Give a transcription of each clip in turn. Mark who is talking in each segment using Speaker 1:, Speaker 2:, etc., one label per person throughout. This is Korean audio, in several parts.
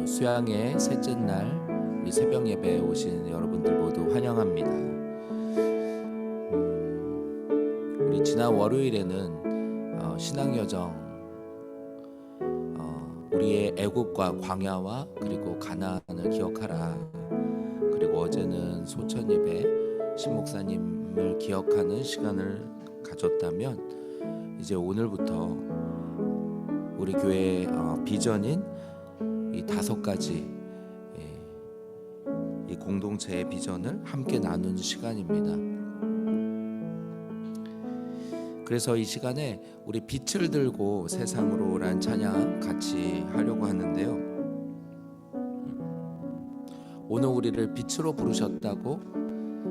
Speaker 1: 수양의 셋째 날 우리 새벽 예배에 오신 여러분들 모두 환영합니다. 우리 지난 월요일에는 신앙여정 우리의 애국과 광야와 그리고 가나안을 기억하라, 그리고 어제는 소천 예배 신목사님을 기억하는 시간을 가졌다면, 이제 오늘부터 우리 교회의 비전인 이 5가지 이 공동체의 비전을 함께 나누는 시간입니다. 그래서 이 시간에 우리 빛을 들고 세상으로란 찬양 같이 하려고 하는데요. 오늘 우리를 빛으로 부르셨다고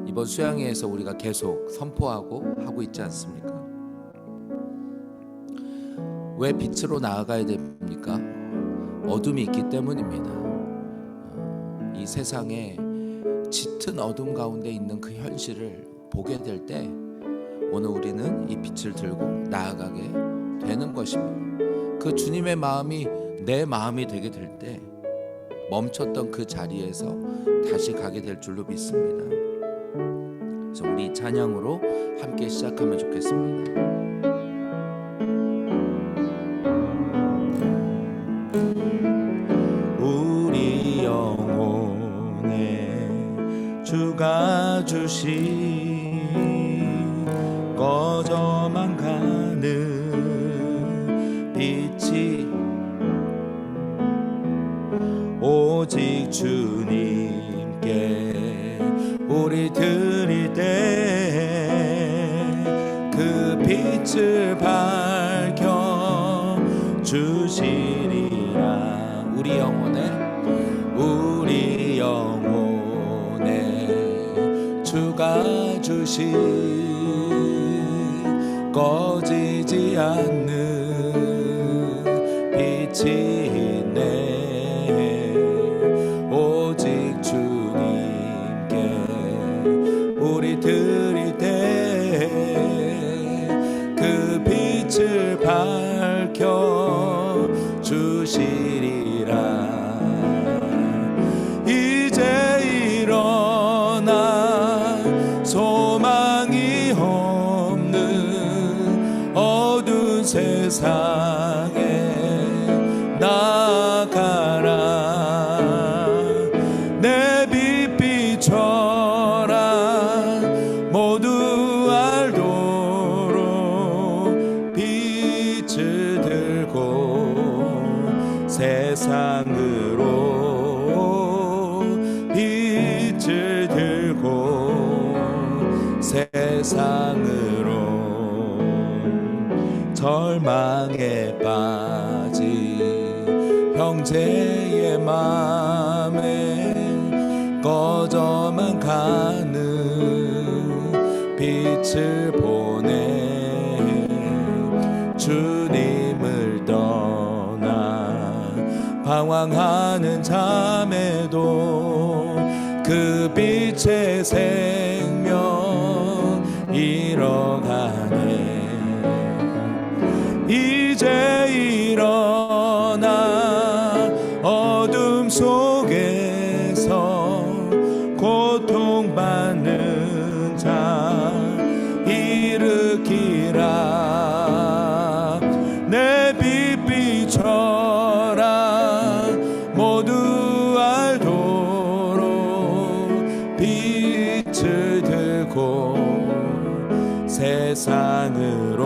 Speaker 1: 이번 수양회에서 우리가 계속 선포하고 하고 있지 않습니까? 왜 빛으로 나아가야 됩니까? 어둠이 있기 때문입니다. 이 세상에 짙은 어둠 가운데 있는 그 현실을 보게 될 때 오늘 우리는 이 빛을 들고 나아가게 되는 것입니다. 그 주님의 마음이 내 마음이 되게 될 때 멈췄던 그 자리에서 다시 가게 될 줄로 믿습니다. 그래서 우리 찬양으로 함께 시작하면 좋겠습니다.
Speaker 2: 우리 영혼에 주가 주신 꺼져만 가는 빛이 오직 주님께 우리 드릴 때 그 빛을 밝혀 주시리라. 우리 영혼에 주가 주신 꺼지지 않는 빛이 있네. 오직 주님께 우리 드릴 때 그 빛을 밝혀 주시리라. 이제 일어나 소망이 없는 어두운 세상에 나아가라. 내 빛 비춰라. 모두 알도록 빛을 들고 세상으로 빛을 들고 세상으로 절망에 빠진 형제의 맘에 꺼져만 가는 빛을 보내. 주님을 떠나 방황하는 자매도 그 빛의 생명 잃어가네. 이제 일어나 어둠 속에서 고통받는 자 일으키라. 내 빛 비춰라. 모두 알도록 빛을 들고 세상으로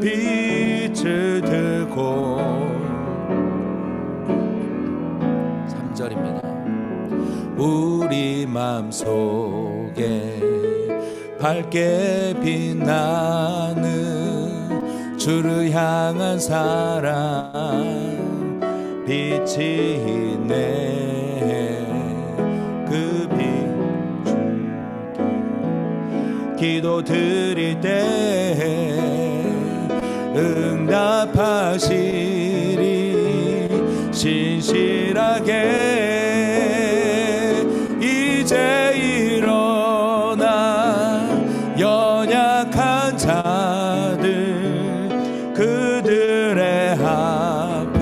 Speaker 2: 빛을 들고.
Speaker 1: 3절입니다.
Speaker 2: 우리 맘속에 밝게 빛나는 주를 향한 사랑 빛이 있네. 그 빛 기도 드릴 때 응답하시리. 신실하게 이제 일어나 연약한 자들 그들의 아픔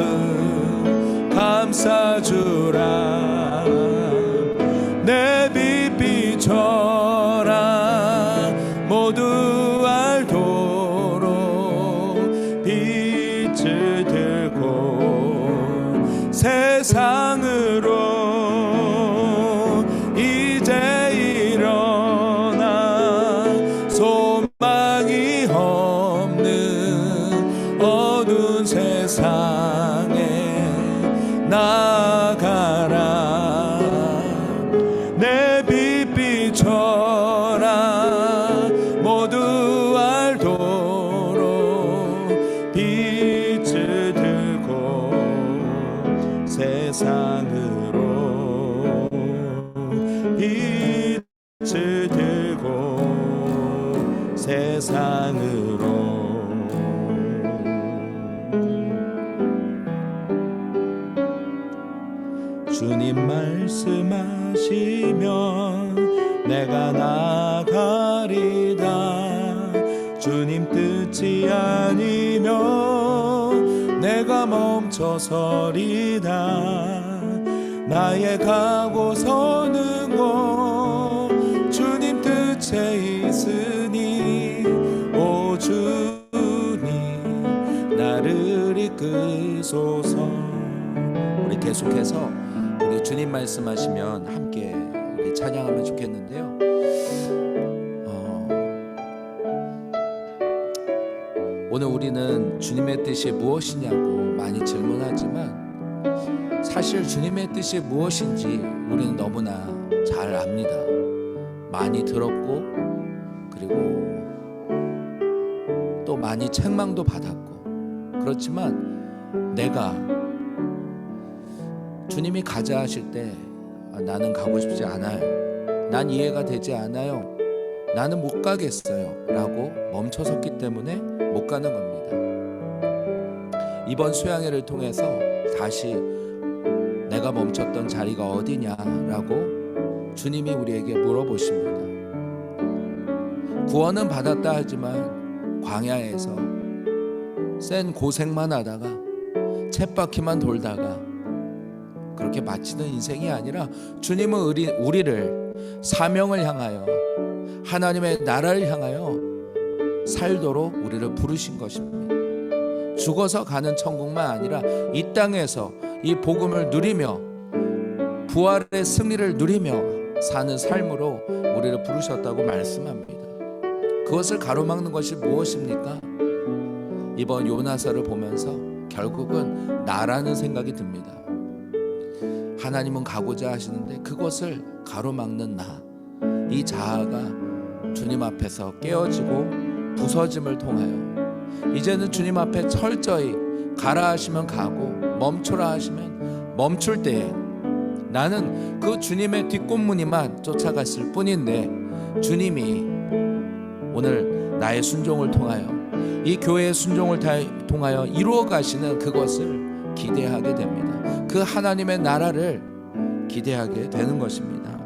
Speaker 2: 세상으로 이제 일어나 소망이 없는 어두운 세상에 나아가라. 내 빛 비춰라. 모두 알도록 빛을 들고 세상으로 빛을 들고 세상으로. 주님 말씀하시면 내가 나가리다. 주님 뜻이 아니면 내가 멈춰서리다. 나의 가고 서는 곳 주님 뜻에 있으니 오 주님 나를 이끄소서.
Speaker 1: 우리 계속해서 우리 주님 말씀하시면 함께 우리 찬양하면 좋겠는데요. 오늘 우리는 주님의 뜻이 무엇이냐고 많이 질문하지만 사실 주님의 뜻이 무엇인지 우리는 너무나 잘 압니다. 많이 들었고 그리고 또 많이 책망도 받았고. 그렇지만 내가 주님이 가자 하실 때 나는 가고 싶지 않아요, 난 이해가 되지 않아요, 나는 못 가겠어요 라고 멈춰섰기 때문에 못 가는 겁니다. 이번 수양회를 통해서 다시 내가 멈췄던 자리가 어디냐라고 주님이 우리에게 물어보십니다. 구원은 받았다 하지만 광야에서 센 고생만 하다가 쳇바퀴만 돌다가 그렇게 마치는 인생이 아니라 주님은 우리를 사명을 향하여 하나님의 나라를 향하여 살도록 우리를 부르신 것입니다. 죽어서 가는 천국만 아니라 이 땅에서 이 복음을 누리며 부활의 승리를 누리며 사는 삶으로 우리를 부르셨다고 말씀합니다. 그것을 가로막는 것이 무엇입니까? 이번 요나서를 보면서 결국은 나라는 생각이 듭니다. 하나님은 가고자 하시는데 그것을 가로막는 나, 이 자아가 주님 앞에서 깨어지고 부서짐을 통하여 이제는 주님 앞에 철저히 가라 하시면 가고 멈추라 하시면 멈출 때에 나는 그 주님의 뒷꽃무늬만 쫓아갔을 뿐인데 주님이 오늘 나의 순종을 통하여 이 교회의 순종을 통하여 이루어 가시는 그것을 기대하게 됩니다. 그 하나님의 나라를 기대하게 되는 것입니다.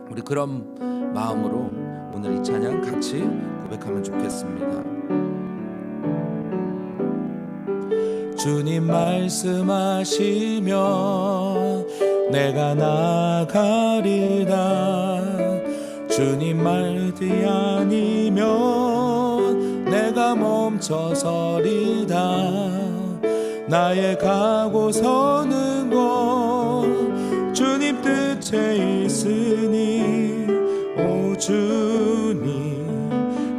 Speaker 1: 우리 그런 마음으로 오늘 이 찬양 같이 고백하면 좋겠습니다.
Speaker 2: 주님 말씀하시면 내가 나가리다. 주님 말이 아니면 내가 멈춰서리다. 나의 가고 서는 곳 주님 뜻에 있으니 오 주님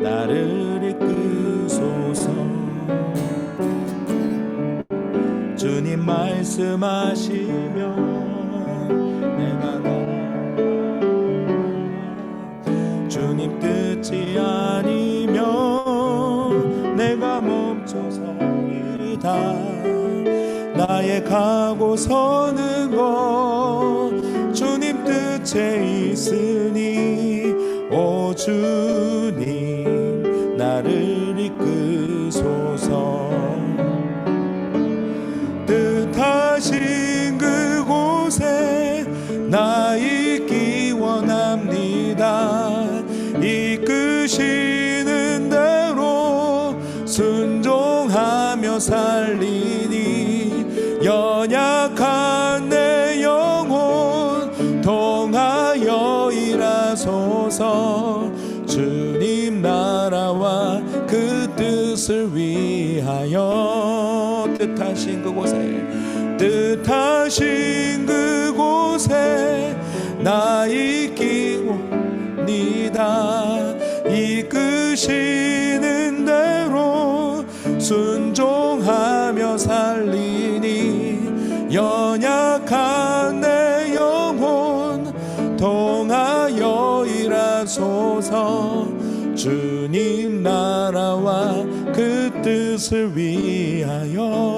Speaker 2: 나를 이끄소서. 주님 말씀하시면 내가 주님 뜻이 아니면 내가 멈춰서리다. 나의 가고 서는 곳 주님 뜻에 있으니 오 주님 나를 이끄소서. 뜻하신 그곳에 나 있기 원합니다. 이끄시는 대로 순종하며 살리니 연약한 내 영혼 통하여 일하소서. 주님 나라와 그 뜻을 위하여 뜻하신 그곳에 뜻하신 그곳에 나 있기원이다. 이끄시는 대로 순종하며 살리니 연약한 내 영혼 통하여 일하소서. 주님 나라와 그 뜻을 위하여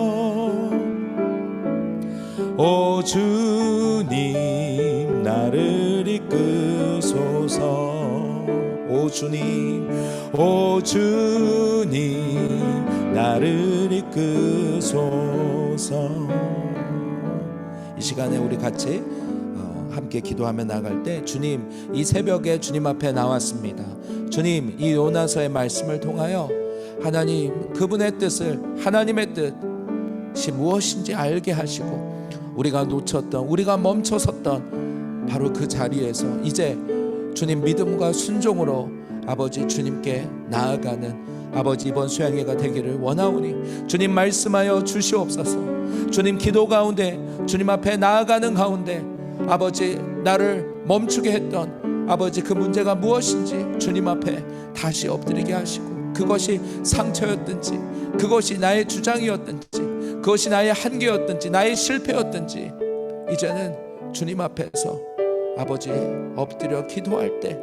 Speaker 2: 오 주님 나를 이끄소서. 오 주님 나를 이끄소서.
Speaker 1: 이 시간에 우리 같이 함께 기도하며 나갈 때, 주님, 이 새벽에 주님 앞에 나왔습니다. 주님, 이 요나서의 말씀을 통하여 하나님 그분의 뜻을, 하나님의 뜻이 무엇인지 알게 하시고, 우리가 놓쳤던, 우리가 멈춰섰던 바로 그 자리에서 이제 주님 믿음과 순종으로 아버지 주님께 나아가는 아버지 이번 수양회가 되기를 원하오니 주님 말씀하여 주시옵소서. 주님 기도 가운데, 주님 앞에 나아가는 가운데 아버지 나를 멈추게 했던 아버지 그 문제가 무엇인지 주님 앞에 다시 엎드리게 하시고, 그것이 상처였든지, 그것이 나의 주장이었든지, 그것이 나의 한계였든지, 나의 실패였든지, 이제는 주님 앞에서 아버지 엎드려 기도할 때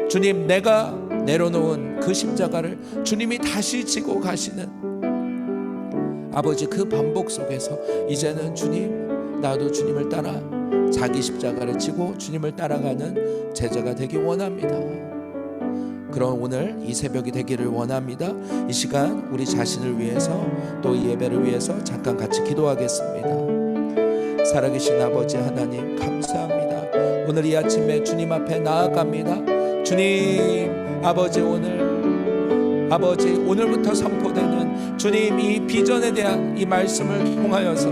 Speaker 1: 주님, 내가 내려놓은 그 십자가를 주님이 다시 지고 가시는 아버지 그 반복 속에서 이제는 주님, 나도 주님을 따라 자기 십자가를 지고 주님을 따라가는 제자가 되기 원합니다. 그런 오늘 이 새벽이 되기를 원합니다. 이 시간 우리 자신을 위해서 또 이 예배를 위해서 잠깐 같이 기도하겠습니다. 살아계신 아버지 하나님 감사합니다. 오늘 이 아침에 주님 앞에 나아갑니다. 주님 아버지, 오늘부터 선포되는 주님 이 비전에 대한 이 말씀을 통하여서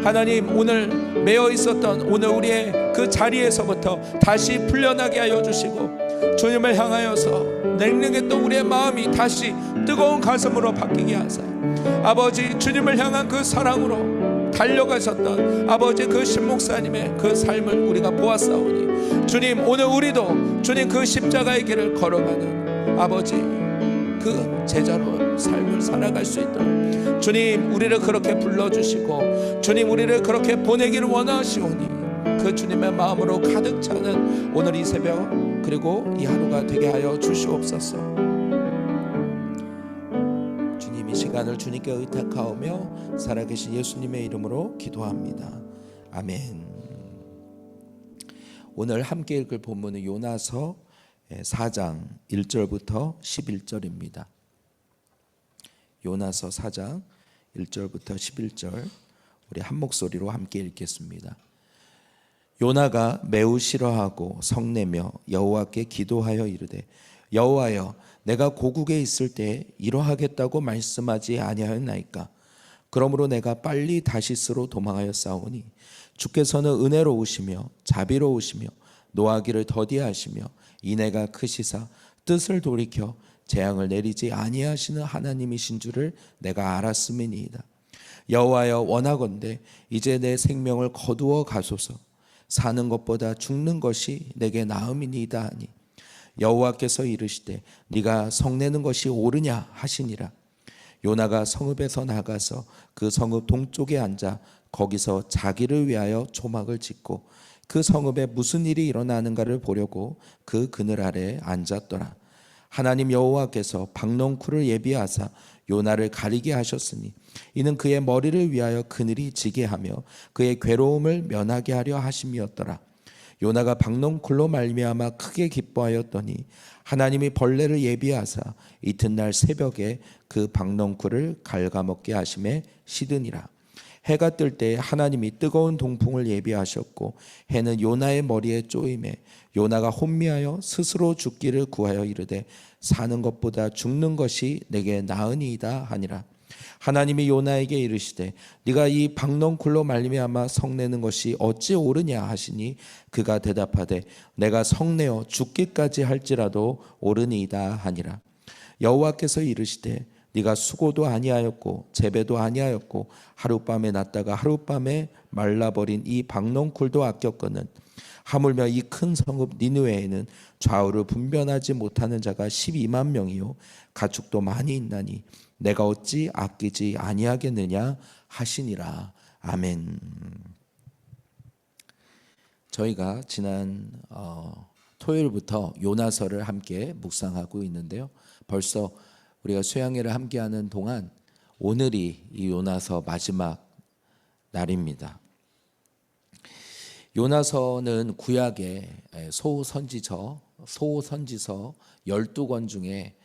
Speaker 1: 하나님, 오늘 매여 있었던 오늘 우리의 그 자리에서부터 다시 풀려나게 하여 주시고, 주님을 향하여서 냉랭했던 우리의 마음이 다시 뜨거운 가슴으로 바뀌게 하사 아버지 주님을 향한 그 사랑으로 달려가셨던 아버지 그 신목사님의 그 삶을 우리가 보았사오니 주님, 오늘 우리도 주님 그 십자가의 길을 걸어가는 아버지 그 제자로 삶을 살아갈 수 있도록 주님 우리를 그렇게 불러주시고 주님 우리를 그렇게 보내기를 원하시오니 그 주님의 마음으로 가득 차는 오늘 이 새벽 그리고 이 하루가 되게 하여 주시옵소서. 주님, 이 시간을 주님께 의탁하오며 살아계신 예수님의 이름으로 기도합니다. 아멘. 오늘 함께 읽을 본문은 요나서 4장 1절부터 11절입니다. 요나서 4장 1절부터 11절 우리 한 목소리로 함께 읽겠습니다. 요나가 매우 싫어하고 성내며 여호와께 기도하여 이르되, 여호와여, 내가 고국에 있을 때 이러하겠다고 말씀하지 아니하였나이까? 그러므로 내가 빨리 다시스로 도망하였사오니 주께서는 은혜로우시며 자비로우시며 노하기를 더디하시며 인애가 크시사 뜻을 돌이켜 재앙을 내리지 아니하시는 하나님이신 줄을 내가 알았음이니이다. 여호와여, 원하건대 이제 내 생명을 거두어 가소서. 사는 것보다 죽는 것이 내게 나음이니이다 하니 여호와께서 이르시되 네가 성내는 것이 옳으냐 하시니라. 요나가 성읍에서 나가서 그 성읍 동쪽에 앉아 거기서 자기를 위하여 초막을 짓고 그 성읍에 무슨 일이 일어나는가를 보려고 그 그늘 아래에 앉았더라. 하나님 여호와께서 박넝쿨을 예비하사 요나를 가리게 하셨으니 이는 그의 머리를 위하여 그늘이 지게 하며 그의 괴로움을 면하게 하려 하심이었더라. 요나가 박넝쿨로 말미암아 크게 기뻐하였더니 하나님이 벌레를 예비하사 이튿날 새벽에 그 박넝쿨을 갉아먹게 하심에 시드니라. 해가 뜰 때 하나님이 뜨거운 동풍을 예비하셨고 해는 요나의 머리에 쪼임에 요나가 혼미하여 스스로 죽기를 구하여 이르되 사는 것보다 죽는 것이 내게 나으니이다 하니라. 하나님이 요나에게 이르시되 네가 이 박넝쿨로 말미암아 성내는 것이 어찌 옳으냐 하시니 그가 대답하되 내가 성내어 죽기까지 할지라도 옳으니이다 하니라. 여호와께서 이르시되 네가 수고도 아니하였고 재배도 아니하였고 하룻밤에 났다가 하룻밤에 말라버린 이 박농쿨도 아꼈거늘 하물며 이 큰 성읍 니느웨에는 좌우를 분별하지 못하는 자가 12만 명이요 가축도 많이 있나니 내가 어찌 아끼지 아니하겠느냐 하시니라. 아멘. 저희가 지난 토요일부터 요나서를 함께 묵상하고 있는데요. 벌써 우리가 수양회를 함께하는 동안 오늘이 이 요나서 마지막 날입니다. 요나서는 구약의 소선지서 12권 중에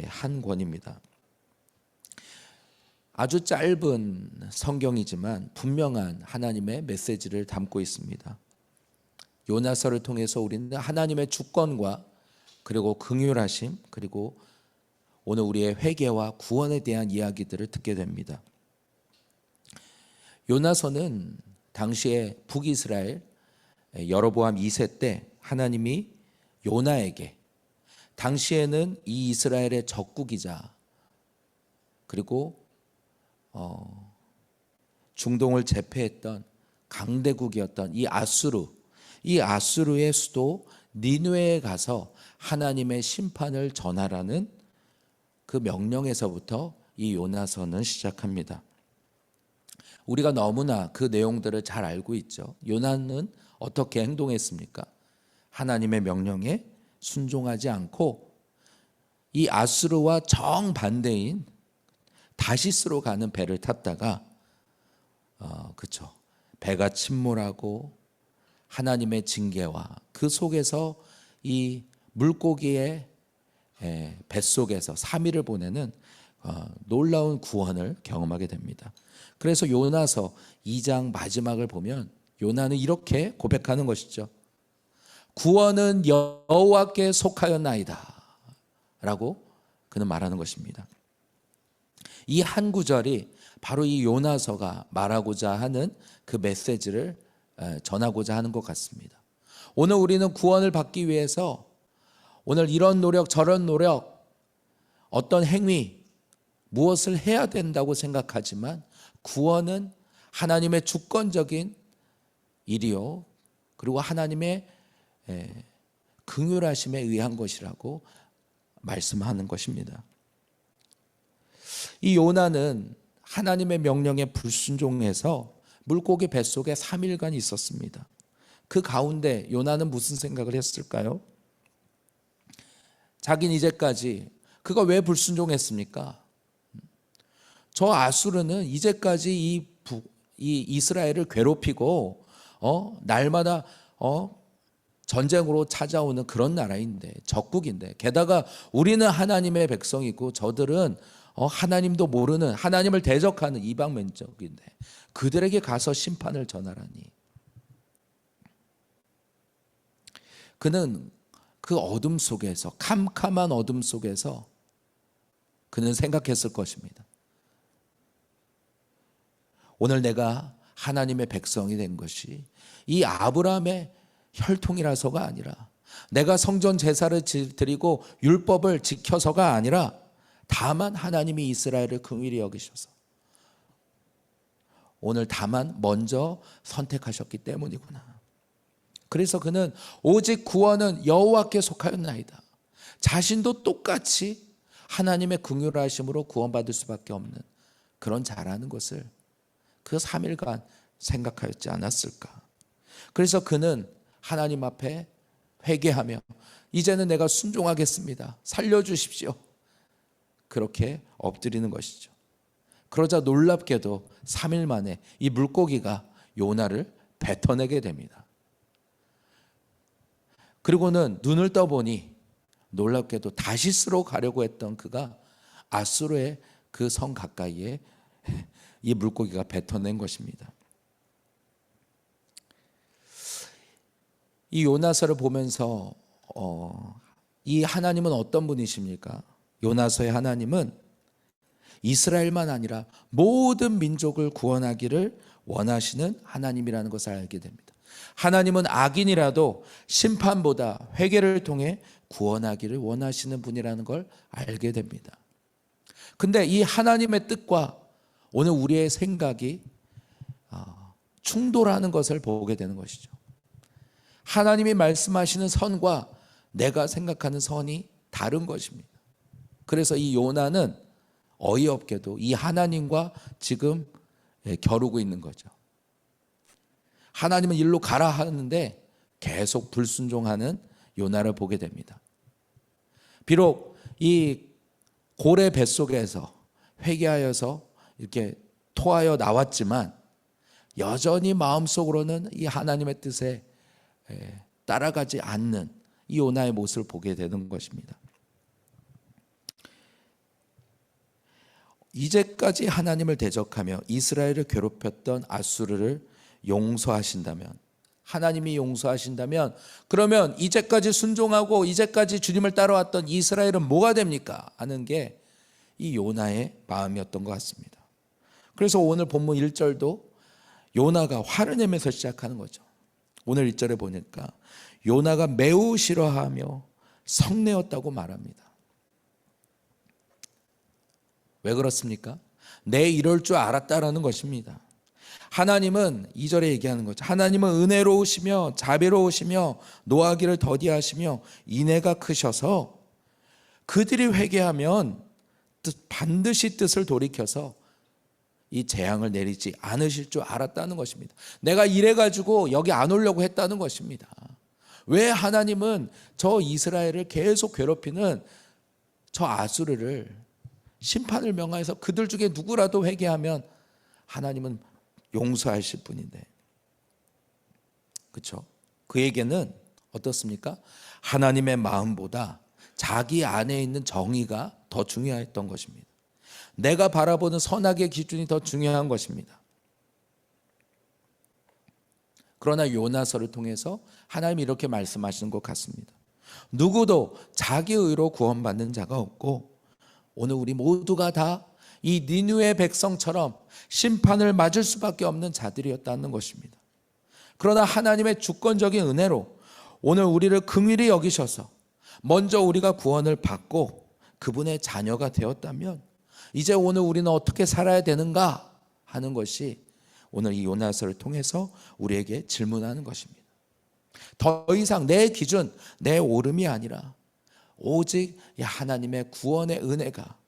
Speaker 1: 한 권입니다. 아주 짧은 성경이지만 분명한 하나님의 메시지를 담고 있습니다. 요나서를 통해서 우리는 하나님의 주권과 그리고 긍휼하심 그리고 오늘 우리의 회개와 구원에 대한 이야기들을 듣게 됩니다. 요나서는 당시에 북이스라엘 여로보암 2세 때 하나님이 요나에게 당시에는 이 이스라엘의 적국이자 그리고 중동을 제패했던 강대국이었던 이 아수르의 수도 니느웨에 가서 하나님의 심판을 전하라는 그 명령에서부터 이 요나서는 시작합니다. 우리가 너무나 그 내용들을 잘 알고 있죠. 요나는 어떻게 행동했습니까? 하나님의 명령에 순종하지 않고 이 아수르와 정반대인 다시스로 가는 배를 탔다가 그렇죠. 배가 침몰하고 하나님의 징계와 그 속에서 이 물고기의 뱃속에서 3일을 보내는 놀라운 구원을 경험하게 됩니다. 그래서 요나서 2장 마지막을 보면 요나는 이렇게 고백하는 것이죠. 구원은 여호와께 속하였나이다 라고 그는 말하는 것입니다. 이 한 구절이 바로 이 요나서가 말하고자 하는 그 메시지를 전하고자 하는 것 같습니다. 오늘 우리는 구원을 받기 위해서 오늘 이런 노력 저런 노력 어떤 행위 무엇을 해야 된다고 생각하지만 구원은 하나님의 주권적인 일이요 그리고 하나님의 긍휼하심에 의한 것이라고 말씀하는 것입니다. 이 요나는 하나님의 명령에 불순종해서 물고기 뱃속에 3일간 있었습니다. 그 가운데 요나는 무슨 생각을 했을까요? 자긴 이제까지 그가 왜 불순종했습니까? 저 아수르는 이제까지 이 이스라엘을 괴롭히고 날마다 전쟁으로 찾아오는 그런 나라인데 적국인데 게다가 우리는 하나님의 백성이고 저들은 하나님도 모르는 하나님을 대적하는 이방 민족인데 그들에게 가서 심판을 전하라니. 그는 그 어둠 속에서 캄캄한 어둠 속에서 그는 생각했을 것입니다. 오늘 내가 하나님의 백성이 된 것이 이 아브라함의 혈통이라서가 아니라 내가 성전 제사를 드리고 율법을 지켜서가 아니라 다만 하나님이 이스라엘을 긍휼히 여기셔서 오늘 다만 먼저 선택하셨기 때문이구나. 그래서 그는 오직 구원은 여호와께 속하였나이다. 자신도 똑같이 하나님의 긍휼하심으로 구원받을 수밖에 없는 그런 자라는 것을 그 3일간 생각하였지 않았을까. 그래서 그는 하나님 앞에 회개하며 이제는 내가 순종하겠습니다. 살려주십시오. 그렇게 엎드리는 것이죠. 그러자 놀랍게도 3일 만에 이 물고기가 요나를 뱉어내게 됩니다. 그리고는 눈을 떠보니 놀랍게도 다시스로 가려고 했던 그가 아수르의 그 성 가까이에 이 물고기가 뱉어낸 것입니다. 이 요나서를 보면서 이 하나님은 어떤 분이십니까? 요나서의 하나님은 이스라엘만 아니라 모든 민족을 구원하기를 원하시는 하나님이라는 것을 알게 됩니다. 하나님은 악인이라도 심판보다 회개를 통해 구원하기를 원하시는 분이라는 걸 알게 됩니다. 근데 이 하나님의 뜻과 오늘 우리의 생각이 충돌하는 것을 보게 되는 것이죠. 하나님이 말씀하시는 선과 내가 생각하는 선이 다른 것입니다. 그래서 이 요나는 어이없게도 이 하나님과 지금 겨루고 있는 거죠. 하나님은 일로 가라 하는데 계속 불순종하는 요나를 보게 됩니다. 비록 이 고래 뱃속에서 회개하여서 이렇게 토하여 나왔지만 여전히 마음속으로는 이 하나님의 뜻에 따라가지 않는 이 요나의 모습을 보게 되는 것입니다. 이제까지 하나님을 대적하며 이스라엘을 괴롭혔던 아수르를 용서하신다면, 하나님이 용서하신다면, 그러면 이제까지 순종하고 이제까지 주님을 따라왔던 이스라엘은 뭐가 됩니까? 하는 게 이 요나의 마음이었던 것 같습니다. 그래서 오늘 본문 1절도 요나가 화를 내면서 시작하는 거죠. 오늘 1절에 보니까 요나가 매우 싫어하며 성내었다고 말합니다. 왜 그렇습니까? 내 이럴 줄 알았다라는 것입니다. 하나님은 2절에 얘기하는 거죠. 하나님은 은혜로우시며 자비로우시며 노하기를 더디하시며 인애가 크셔서 그들이 회개하면 반드시 뜻을 돌이켜서 이 재앙을 내리지 않으실 줄 알았다는 것입니다. 내가 이래가지고 여기 안 오려고 했다는 것입니다. 왜 하나님은 저 이스라엘을 계속 괴롭히는 저 아수르를 심판을 명하여서 그들 중에 누구라도 회개하면 하나님은 용서하실 분인데, 그렇죠? 그에게는 어떻습니까? 하나님의 마음보다 자기 안에 있는 정의가 더 중요했던 것입니다. 내가 바라보는 선악의 기준이 더 중요한 것입니다. 그러나 요나서를 통해서 하나님이 이렇게 말씀하시는 것 같습니다. 누구도 자기 의로 구원받는 자가 없고 오늘 우리 모두가 다 이 니느웨 백성처럼 심판을 맞을 수밖에 없는 자들이었다는 것입니다. 그러나 하나님의 주권적인 은혜로 오늘 우리를 긍휼히 여기셔서 먼저 우리가 구원을 받고 그분의 자녀가 되었다면 이제 오늘 우리는 어떻게 살아야 되는가 하는 것이 오늘 이 요나서를 통해서 우리에게 질문하는 것입니다. 더 이상 내 기준, 내 오름이 아니라 오직 하나님의 구원의 은혜가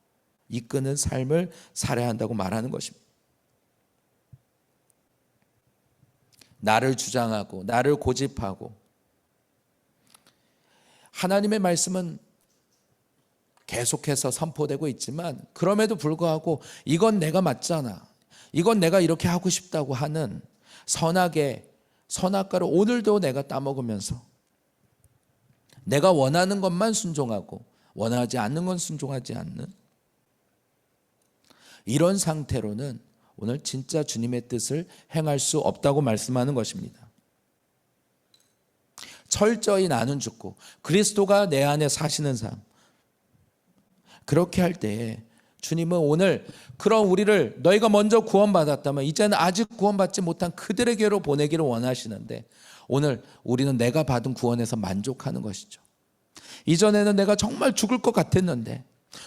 Speaker 1: 이끄는 삶을 살아야 한다고 말하는 것입니다. 나를 주장하고 나를 고집하고, 하나님의 말씀은 계속해서 선포되고 있지만 그럼에도 불구하고 이건 내가 맞잖아, 이건 내가 이렇게 하고 싶다고 하는 선악과를 오늘도 내가 따먹으면서 내가 원하는 것만 순종하고 원하지 않는 건 순종하지 않는 이런 상태로는 오늘 진짜 주님의 뜻을 행할 수 없다고 말씀하는 것입니다. 철저히 나는 죽고 그리스도가 내 안에 사시는 삶, 그렇게 할 때에 주님은 오늘 그런 우리를 너희가 먼저 구원받았다면 이제는 아직 구원받지 못한 그들에게로 보내기를 원하시는데, 오늘 우리는 내가 받은 구원에서 만족하는 것이죠. 이전에는 내가 정말 죽을 것 같았는데,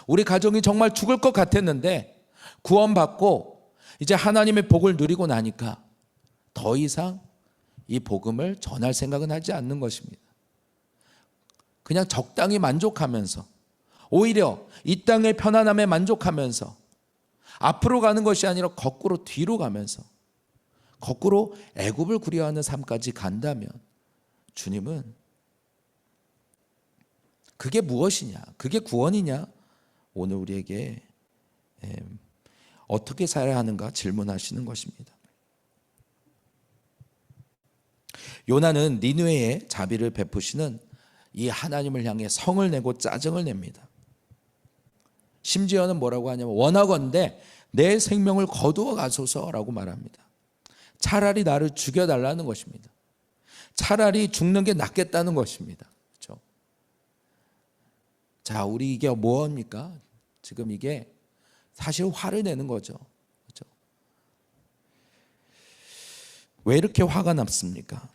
Speaker 1: 우리 가정이 정말 죽을 것 같았는데 구원받고 이제 하나님의 복을 누리고 나니까 더 이상 이 복음을 전할 생각은 하지 않는 것입니다. 그냥 적당히 만족하면서, 오히려 이 땅의 편안함에 만족하면서 앞으로 가는 것이 아니라 거꾸로 뒤로 가면서 거꾸로 애굽을 그리워하는 삶까지 간다면 주님은 그게 무엇이냐, 그게 구원이냐, 오늘 우리에게 어떻게 살아야 하는가 질문하시는 것입니다. 요나는 니느웨에 자비를 베푸시는 이 하나님을 향해 성을 내고 짜증을 냅니다. 심지어는 뭐라고 하냐면 원하건대 내 생명을 거두어 가소서라고 말합니다. 차라리 나를 죽여달라는 것입니다. 차라리 죽는 게 낫겠다는 것입니다. 그렇죠? 자, 우리 이게 뭐합니까? 지금 이게 사실 화를 내는 거죠. 그렇죠? 왜 이렇게 화가 났습니까?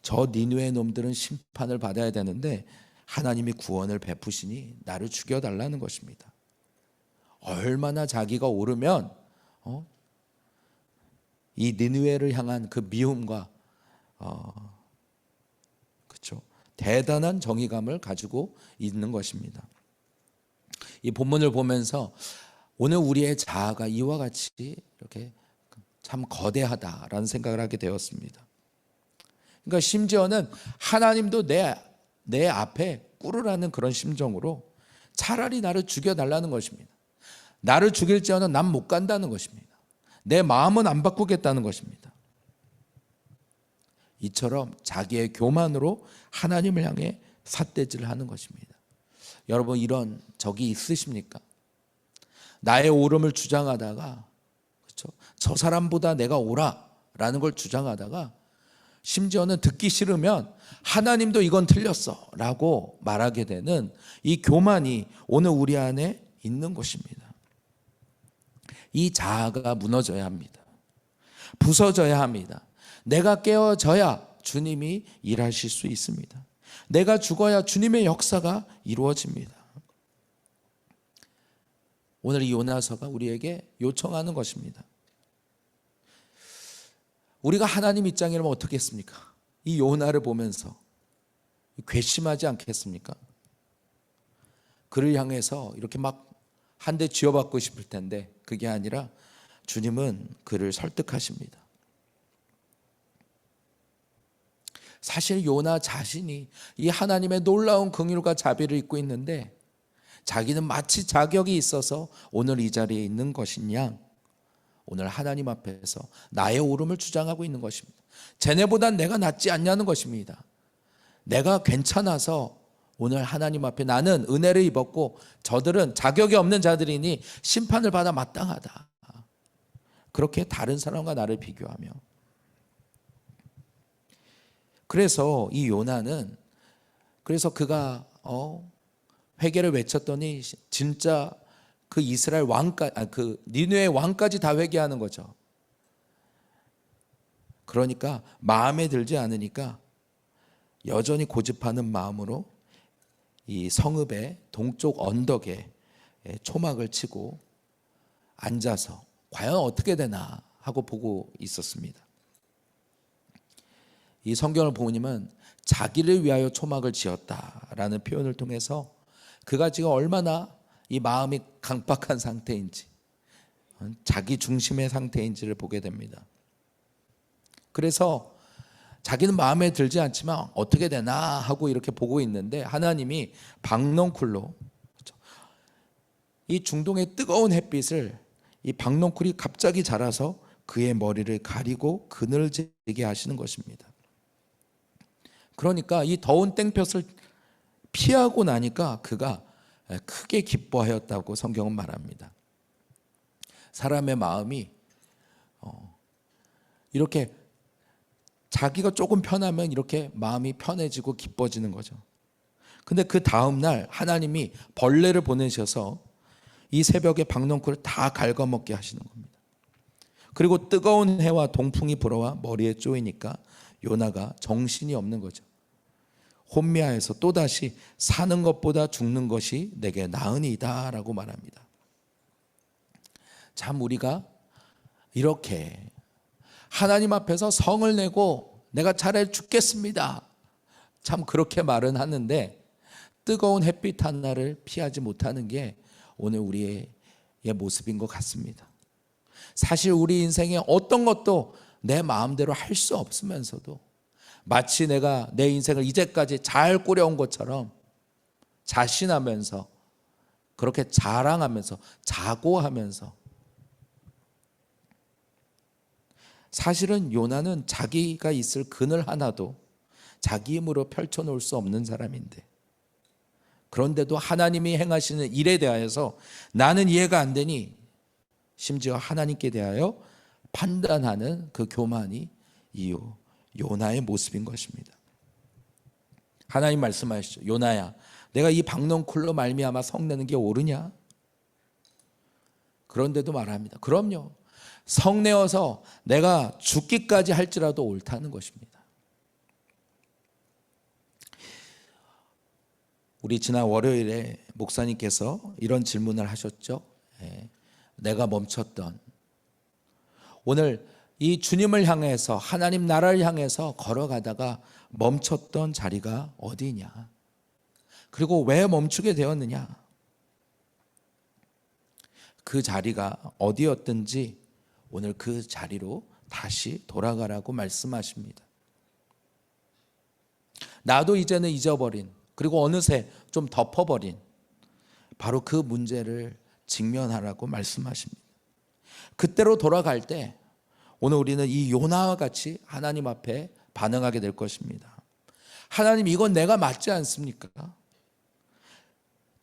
Speaker 1: 저 니느웨 놈들은 심판을 받아야 되는데 하나님이 구원을 베푸시니 나를 죽여달라는 것입니다. 얼마나 자기가 오르면 이 니느웨를 향한 그 미움과 그렇죠, 대단한 정의감을 가지고 있는 것입니다. 이 본문을 보면서 오늘 우리의 자아가 이와 같이 이렇게 참 거대하다라는 생각을 하게 되었습니다. 그러니까 심지어는 하나님도 내 앞에 꿇으라는 그런 심정으로 차라리 나를 죽여달라는 것입니다. 나를 죽일지어는 난 못 간다는 것입니다. 내 마음은 안 바꾸겠다는 것입니다. 이처럼 자기의 교만으로 하나님을 향해 삿대질을 하는 것입니다. 여러분, 이런 적이 있으십니까? 나의 옳음을 주장하다가, 그렇죠, 저 사람보다 내가 옳아라는 걸 주장하다가 심지어는 듣기 싫으면 하나님도 이건 틀렸어 라고 말하게 되는 이 교만이 오늘 우리 안에 있는 것입니다. 이 자아가 무너져야 합니다. 부서져야 합니다. 내가 깨어져야 주님이 일하실 수 있습니다. 내가 죽어야 주님의 역사가 이루어집니다. 오늘 이 요나서가 우리에게 요청하는 것입니다. 우리가 하나님 입장이라면 어떻게 했습니까? 이 요나를 보면서 괘씸하지 않겠습니까? 그를 향해서 이렇게 막 한 대 쥐어받고 싶을 텐데 그게 아니라 주님은 그를 설득하십니다. 사실 요나 자신이 이 하나님의 놀라운 긍휼과 자비를 입고 있는데 자기는 마치 자격이 있어서 오늘 이 자리에 있는 것인 양 오늘 하나님 앞에서 나의 옳음을 주장하고 있는 것입니다. 쟤네보단 내가 낫지 않냐는 것입니다. 내가 괜찮아서 오늘 하나님 앞에 나는 은혜를 입었고 저들은 자격이 없는 자들이니 심판을 받아 마땅하다. 그렇게 다른 사람과 나를 비교하며, 그래서 이 요나는, 그래서 그가 회개를 외쳤더니 진짜 그 이스라엘 왕까지, 그 니느웨 왕까지 다 회개하는 거죠. 그러니까 마음에 들지 않으니까 여전히 고집하는 마음으로 이 성읍의 동쪽 언덕에 초막을 치고 앉아서 과연 어떻게 되나 하고 보고 있었습니다. 이 성경을 보면 자기를 위하여 초막을 지었다라는 표현을 통해서 그가 지금 얼마나 이 마음이 강박한 상태인지, 자기 중심의 상태인지를 보게 됩니다. 그래서 자기는 마음에 들지 않지만 어떻게 되나 하고 이렇게 보고 있는데 하나님이 박넝쿨로, 이 중동의 뜨거운 햇빛을 이 박넝쿨이 갑자기 자라서 그의 머리를 가리고 그늘지게 하시는 것입니다. 그러니까 이 더운 땡볕을 피하고 나니까 그가 크게 기뻐하였다고 성경은 말합니다. 사람의 마음이 이렇게 자기가 조금 편하면 이렇게 마음이 편해지고 기뻐지는 거죠. 근데 그 다음 날 하나님이 벌레를 보내셔서 이 새벽에 박넝쿨을 다 갉아먹게 하시는 겁니다. 그리고 뜨거운 해와 동풍이 불어와 머리에 쪼이니까 요나가 정신이 없는 거죠. 혼미하여서 또다시 사는 것보다 죽는 것이 내게 나으니이다 라고 말합니다. 참 우리가 이렇게 하나님 앞에서 성을 내고 내가 차라리 죽겠습니다, 참 그렇게 말은 하는데 뜨거운 햇빛 하나를 피하지 못하는 게 오늘 우리의 모습인 것 같습니다. 사실 우리 인생에 어떤 것도 내 마음대로 할 수 없으면서도 마치 내가 내 인생을 이제까지 잘 꾸려온 것처럼 자신하면서, 그렇게 자랑하면서, 자고하면서, 사실은 요나는 자기가 있을 그늘 하나도 자기 힘으로 펼쳐놓을 수 없는 사람인데, 그런데도 하나님이 행하시는 일에 대하여서 나는 이해가 안 되니 심지어 하나님께 대하여 판단하는 그 교만이 이 요나의 모습인 것입니다. 하나님 말씀하시죠. 요나야, 내가 이 박넝쿨로 말미암아 성내는 게 옳으냐? 그런데도 말합니다. 그럼요, 성내어서 내가 죽기까지 할지라도 옳다는 것입니다. 우리 지난 월요일에 목사님께서 이런 질문을 하셨죠. 내가 멈췄던, 오늘 이 주님을 향해서, 하나님 나라를 향해서 걸어가다가 멈췄던 자리가 어디냐, 그리고 왜 멈추게 되었느냐, 그 자리가 어디였든지 오늘 그 자리로 다시 돌아가라고 말씀하십니다. 나도 이제는 잊어버린, 그리고 어느새 좀 덮어버린 바로 그 문제를 직면하라고 말씀하십니다. 그때로 돌아갈 때 오늘 우리는 이 요나와 같이 하나님 앞에 반응하게 될 것입니다. 하나님, 이건 내가 맞지 않습니까?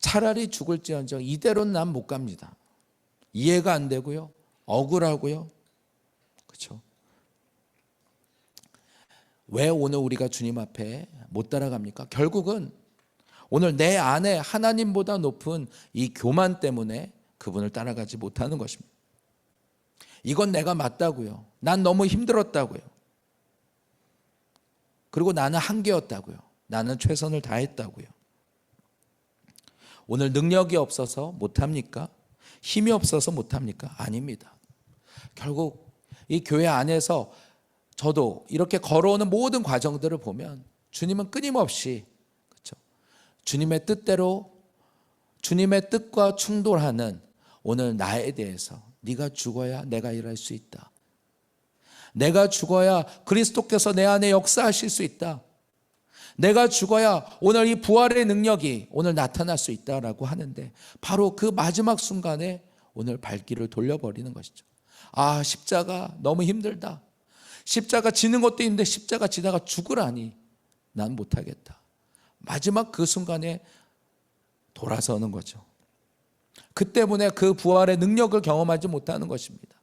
Speaker 1: 차라리 죽을지언정 이대로는 난 못 갑니다. 이해가 안 되고요, 억울하고요. 그렇죠? 왜 오늘 우리가 주님 앞에 못 따라갑니까? 결국은 오늘 내 안에 하나님보다 높은 이 교만 때문에 그분을 따라가지 못하는 것입니다. 이건 내가 맞다고요, 난 너무 힘들었다고요, 그리고 나는 한계였다고요, 나는 최선을 다했다고요. 오늘 능력이 없어서 못합니까? 힘이 없어서 못합니까? 아닙니다. 결국 이 교회 안에서 저도 이렇게 걸어오는 모든 과정들을 보면 주님은 끊임없이, 그렇죠, 주님의 뜻대로, 주님의 뜻과 충돌하는 오늘 나에 대해서, 네가 죽어야 내가 일할 수 있다, 내가 죽어야 그리스도께서 내 안에 역사하실 수 있다, 내가 죽어야 오늘 이 부활의 능력이 오늘 나타날 수 있다라고 하는데, 바로 그 마지막 순간에 오늘 발길을 돌려버리는 것이죠. 아, 십자가 너무 힘들다, 십자가 지는 것도 힘든데 십자가 지다가 죽으라니 난 못하겠다. 마지막 그 순간에 돌아서는 거죠. 그 때문에 그 부활의 능력을 경험하지 못하는 것입니다.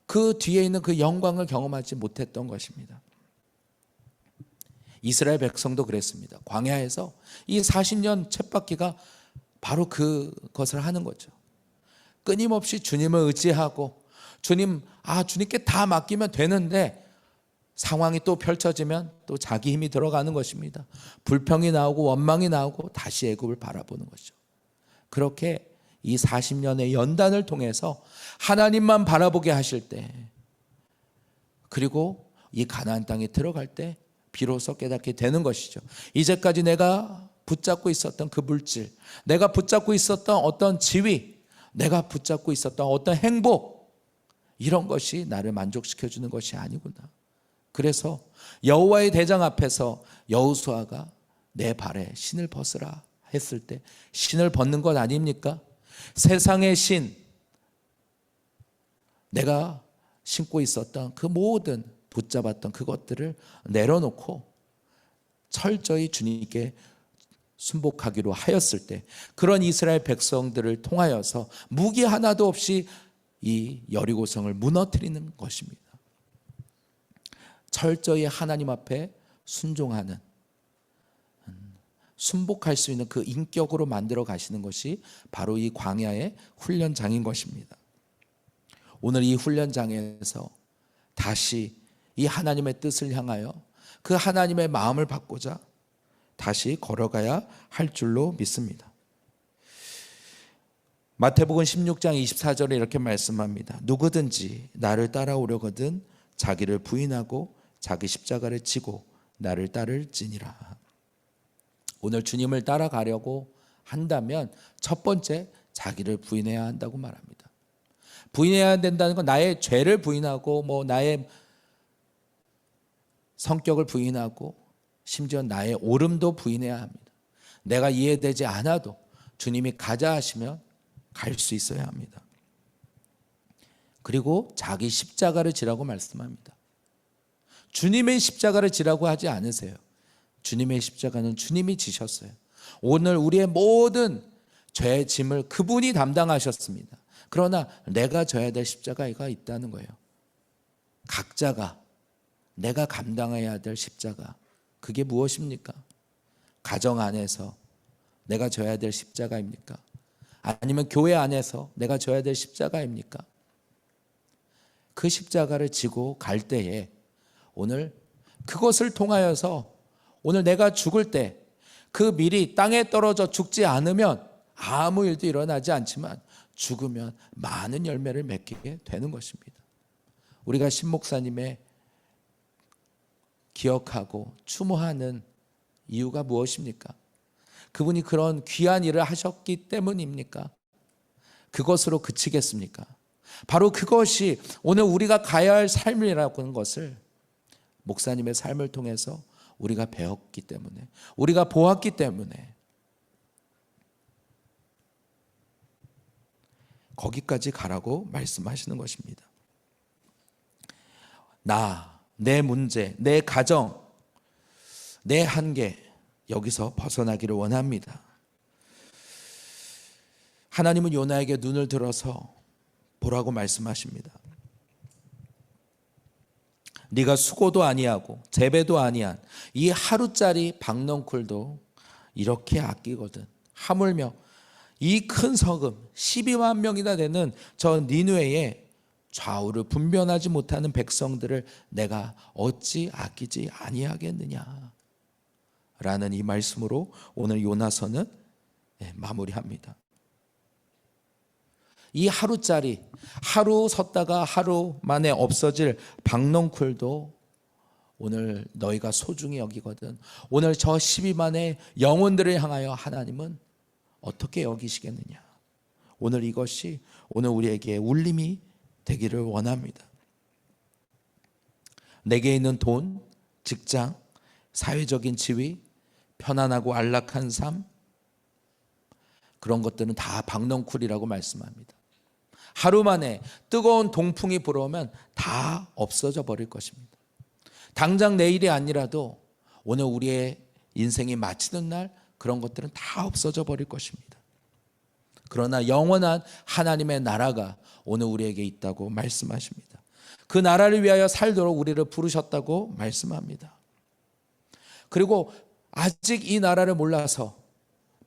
Speaker 1: 그 뒤에 있는 그 영광을 경험하지 못했던 것입니다. 이스라엘 백성도 그랬습니다. 광야에서 이 40년 쳇바퀴가 바로 그것을 하는 거죠. 끊임없이 주님을 의지하고 주님께 다 맡기면 되는데 상황이 또 펼쳐지면 또 자기 힘이 들어가는 것입니다. 불평이 나오고 원망이 나오고 다시 애굽을 바라보는 것이죠. 그렇게 이 40년의 연단을 통해서 하나님만 바라보게 하실 때, 그리고 이 가나안 땅에 들어갈 때 비로소 깨닫게 되는 것이죠. 이제까지 내가 붙잡고 있었던 그 물질, 내가 붙잡고 있었던 어떤 지위, 내가 붙잡고 있었던 어떤 행복, 이런 것이 나를 만족시켜주는 것이 아니구나. 그래서 여호와의 대장 앞에서 여호수아가 내 발에 신을 벗으라 했을 때 신을 벗는 것 아닙니까? 세상의 신, 내가 신고 있었던 그 모든 붙잡았던 그것들을 내려놓고 철저히 주님께 순복하기로 하였을 때, 그런 이스라엘 백성들을 통하여서 무기 하나도 없이 이 여리고성을 무너뜨리는 것입니다. 철저히 하나님 앞에 순종하는, 순복할 수 있는 그 인격으로 만들어 가시는 것이 바로 이 광야의 훈련장인 것입니다. 오늘 이 훈련장에서 다시 이 하나님의 뜻을 향하여 그 하나님의 마음을 받고자 다시 걸어가야 할 줄로 믿습니다. 마태복음 16장 24절에 이렇게 말씀합니다. 누구든지 나를 따라오려거든 자기를 부인하고 자기 십자가를 지고 나를 따를지니라. 오늘 주님을 따라가려고 한다면 첫 번째, 자기를 부인해야 한다고 말합니다. 부인해야 된다는 건 나의 죄를 부인하고 나의 성격을 부인하고 심지어 나의 옳음도 부인해야 합니다. 내가 이해되지 않아도 주님이 가자 하시면 갈 수 있어야 합니다. 그리고 자기 십자가를 지라고 말씀합니다. 주님의 십자가를 지라고 하지 않으세요. 주님의 십자가는 주님이 지셨어요. 오늘 우리의 모든 죄의 짐을 그분이 담당하셨습니다. 그러나 내가 져야 될 십자가가 있다는 거예요. 각자가 내가 감당해야 될 십자가, 그게 무엇입니까? 가정 안에서 내가 져야 될 십자가입니까? 아니면 교회 안에서 내가 져야 될 십자가입니까? 그 십자가를 지고 갈 때에 오늘 그것을 통하여서 오늘 내가 죽을 때 그 밀이 땅에 떨어져 죽지 않으면 아무 일도 일어나지 않지만 죽으면 많은 열매를 맺게 되는 것입니다. 우리가 신 목사님의 기억하고 추모하는 이유가 무엇입니까? 그분이 그런 귀한 일을 하셨기 때문입니까? 그것으로 그치겠습니까? 바로 그것이 오늘 우리가 가야 할 삶이라고 하는 것을 목사님의 삶을 통해서 우리가 배웠기 때문에, 우리가 보았기 때문에 거기까지 가라고 말씀하시는 것입니다. 내 문제, 내 가정, 내 한계, 여기서 벗어나기를 원합니다. 하나님은 요나에게 눈을 들어서 보라고 말씀하십니다. 네가 수고도 아니하고 재배도 아니한 이 하루짜리 박넝쿨도 이렇게 아끼거든. 하물며 이 큰 성읍 12만 명이나 되는 저 니느웨의 좌우를 분별하지 못하는 백성들을 내가 어찌 아끼지 아니하겠느냐 라는 이 말씀으로 오늘 요나서는 마무리합니다. 이 하루짜리, 하루 섰다가 하루 만에 없어질 박넝쿨도 오늘 너희가 소중히 여기거든. 오늘 저 12만의 영혼들을 향하여 하나님은 어떻게 여기시겠느냐. 오늘 이것이 오늘 우리에게 울림이 되기를 원합니다. 내게 있는 돈, 직장, 사회적인 지위, 편안하고 안락한 삶, 그런 것들은 다 박넝쿨이라고 말씀합니다. 하루 만에 뜨거운 동풍이 불어오면 다 없어져 버릴 것입니다. 당장 내일이 아니라도 오늘 우리의 인생이 마치는 날 그런 것들은 다 없어져 버릴 것입니다. 그러나 영원한 하나님의 나라가 오늘 우리에게 있다고 말씀하십니다. 그 나라를 위하여 살도록 우리를 부르셨다고 말씀합니다. 그리고 아직 이 나라를 몰라서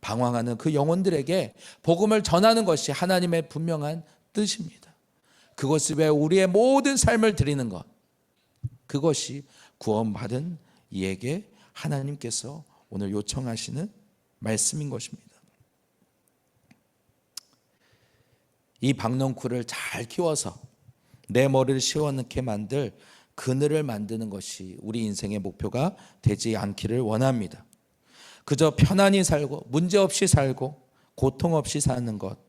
Speaker 1: 방황하는 그 영혼들에게 복음을 전하는 것이 하나님의 분명한 뜻입니다. 그것을 위해 우리의 모든 삶을 드리는 것, 그것이 구원받은 이에게 하나님께서 오늘 요청하시는 말씀인 것입니다. 이 박넝쿨을 잘 키워서 내 머리를 시원하게 만들 그늘을 만드는 것이 우리 인생의 목표가 되지 않기를 원합니다. 그저 편안히 살고 문제없이 살고 고통 없이 사는 것,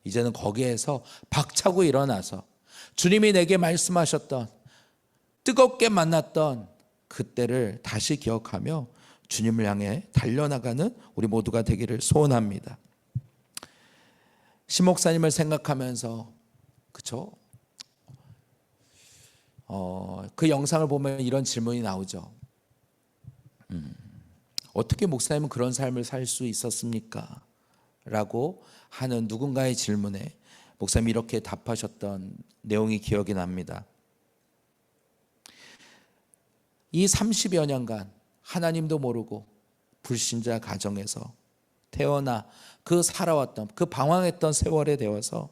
Speaker 1: 이제는 거기에서 박차고 일어나서 주님이 내게 말씀하셨던 뜨겁게 만났던 그때를 다시 기억하며 주님을 향해 달려나가는 우리 모두가 되기를 소원합니다. 신 목사님을 생각하면서 그쵸? 그 영상을 보면 이런 질문이 나오죠. 어떻게 목사님은 그런 삶을 살 수 있었습니까? 라고 하는 누군가의 질문에 목사님이 이렇게 답하셨던 내용이 기억이 납니다. 이 30여 년간 하나님도 모르고 불신자 가정에서 태어나 그 살아왔던 그 방황했던 세월에 되어서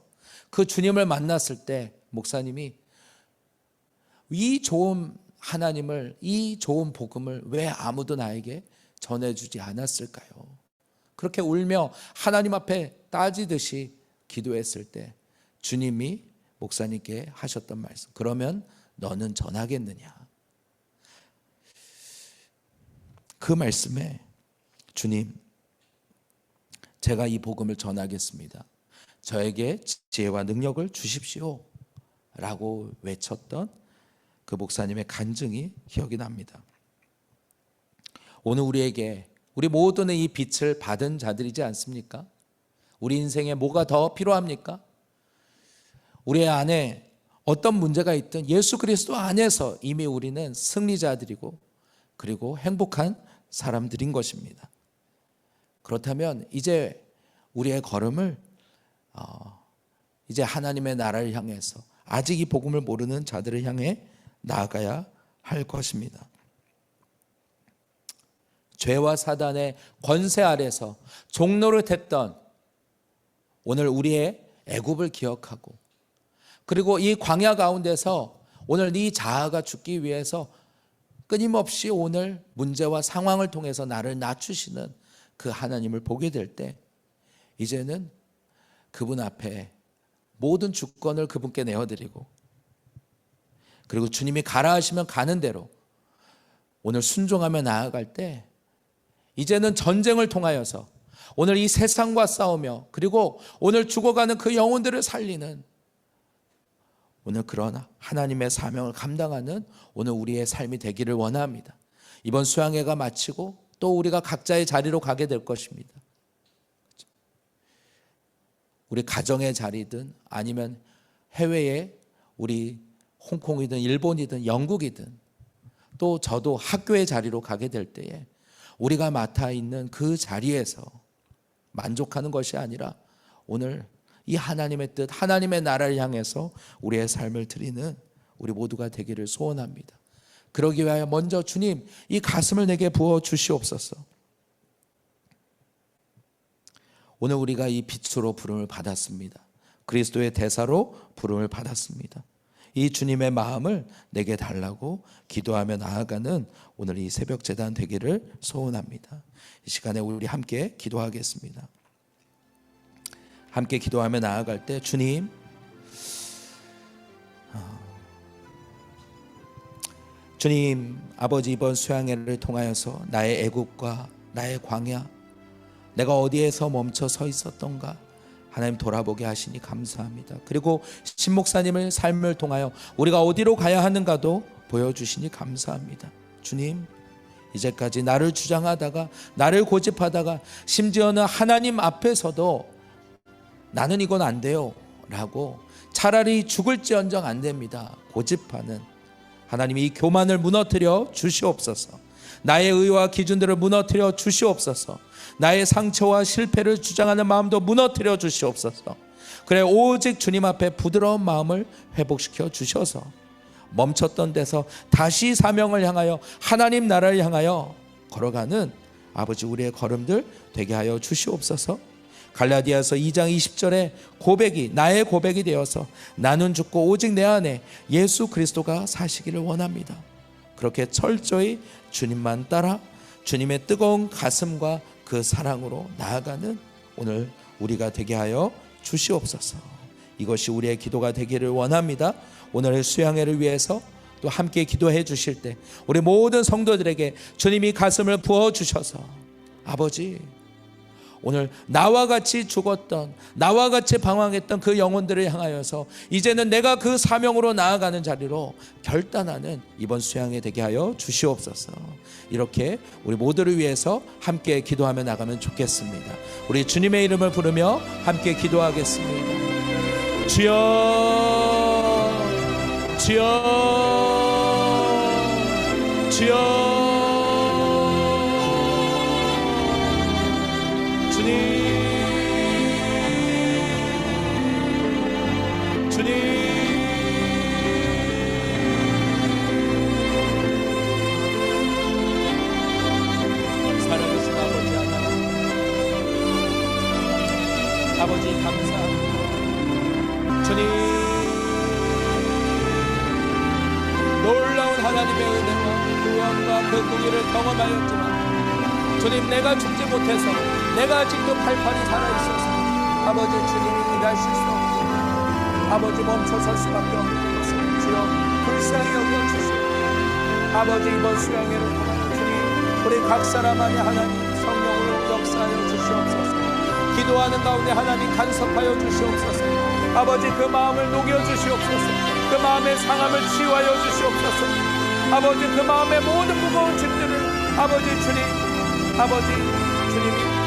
Speaker 1: 그 주님을 만났을 때 목사님이 이 좋은 하나님을, 이 좋은 복음을 왜 아무도 나에게 전해주지 않았을까요? 그렇게 울며 하나님 앞에 따지듯이 기도했을 때 주님이 목사님께 하셨던 말씀, 그러면 너는 전하겠느냐? 그 말씀에 주님, 제가 이 복음을 전하겠습니다. 저에게 지혜와 능력을 주십시오 라고 외쳤던 그 목사님의 간증이 기억이 납니다. 오늘 우리에게, 우리 모두는 이 빛을 받은 자들이지 않습니까? 우리 인생에 뭐가 더 필요합니까? 우리 안에 어떤 문제가 있든 예수 그리스도 안에서 이미 우리는 승리자들이고 그리고 행복한 사람들인 것입니다. 그렇다면 이제 우리의 걸음을 이제 하나님의 나라를 향해서 아직 이 복음을 모르는 자들을 향해 나아가야 할 것입니다. 죄와 사단의 권세 아래서 종노릇 했던 오늘 우리의 애굽을 기억하고 그리고 이 광야 가운데서 오늘 네 자아가 죽기 위해서 끊임없이 오늘 문제와 상황을 통해서 나를 낮추시는 그 하나님을 보게 될 때 이제는 그분 앞에 모든 주권을 그분께 내어드리고, 그리고 주님이 가라 하시면 가는 대로 오늘 순종하며 나아갈 때, 이제는 전쟁을 통하여서 오늘 이 세상과 싸우며, 그리고 오늘 죽어가는 그 영혼들을 살리는 오늘 그런 하나님의 사명을 감당하는 오늘 우리의 삶이 되기를 원합니다. 이번 수양회가 마치고 또 우리가 각자의 자리로 가게 될 것입니다. 우리 가정의 자리든 아니면 해외에 우리 홍콩이든 일본이든 영국이든, 또 저도 학교의 자리로 가게 될 때에 우리가 맡아 있는 그 자리에서 만족하는 것이 아니라 오늘 이 하나님의 뜻, 하나님의 나라를 향해서 우리의 삶을 드리는 우리 모두가 되기를 소원합니다. 그러기 위하여 먼저 주님, 이 가슴을 내게 부어 주시옵소서. 오늘 우리가 이 빛으로 부름을 받았습니다. 그리스도의 대사로 부름을 받았습니다. 이 주님의 마음을 내게 달라고 기도하며 나아가는 오늘 이 새벽 제단 되기를 소원합니다. 이 시간에 우리 함께 기도하겠습니다. 함께 기도하며 나아갈 때, 주님, 주님, 아버지, 이번 수양회를 통하여서 나의 애국과 나의 광야, 내가 어디에서 멈춰 서 있었던가 하나님 돌아보게 하시니 감사합니다. 그리고 신 목사님의 삶을 통하여 우리가 어디로 가야 하는가도 보여주시니 감사합니다. 주님, 이제까지 나를 주장하다가, 나를 고집하다가, 심지어는 하나님 앞에서도 나는 이건 안 돼요 라고 차라리 죽을지언정 안 됩니다 고집하는 하나님이 이 교만을 무너뜨려 주시옵소서. 나의 의와 기준들을 무너뜨려 주시옵소서. 나의 상처와 실패를 주장하는 마음도 무너뜨려 주시옵소서. 그래, 오직 주님 앞에 부드러운 마음을 회복시켜 주셔서 멈췄던 데서 다시 사명을 향하여, 하나님 나라를 향하여 걸어가는 아버지, 우리의 걸음들 되게 하여 주시옵소서. 갈라디아서 2장 20절에 고백이 나의 고백이 되어서 나는 죽고 오직 내 안에 예수 그리스도가 사시기를 원합니다. 그렇게 철저히 주님만 따라 주님의 뜨거운 가슴과 그 사랑으로 나아가는 오늘 우리가 되게 하여 주시옵소서. 이것이 우리의 기도가 되기를 원합니다. 오늘의 수양회를 위해서 또 함께 기도해 주실 때 우리 모든 성도들에게 주님이 가슴을 부어주셔서, 아버지, 오늘 나와 같이 죽었던, 나와 같이 방황했던 그 영혼들을 향하여서 이제는 내가 그 사명으로 나아가는 자리로 결단하는 이번 수양회 되게 하여 주시옵소서. 이렇게 우리 모두를 위해서 함께 기도하며 나가면 좋겠습니다. 우리 주님의 이름을 부르며 함께 기도하겠습니다. 주여, 주여, 주여. 주님, 살아계신 아버지 하나님, 아버지 감사합니다. 주님, 놀라운 하나님의 은혜와 구원과 그 공의를 경험하였지만 주님, 내가 죽지 못해서, 내가 아직도 팔팔이 살아있어서 아버지, 주님이 일하실 수 없습니다. 아버지, 멈춰설 수밖에 없는 것을 주여 불쌍히 여겨주시고, 아버지, 이번 수양회를 통하여 주님, 우리 각 사람 안에 하나님 성령으로 역사하여 주시옵소서. 기도하는 가운데 하나님 간섭하여 주시옵소서. 아버지, 그 마음을 녹여주시옵소서. 그 마음의 상함을 치유하여 주시옵소서. 아버지, 그 마음의 모든 무거운 짐들을 아버지 주님, 아버지 주님이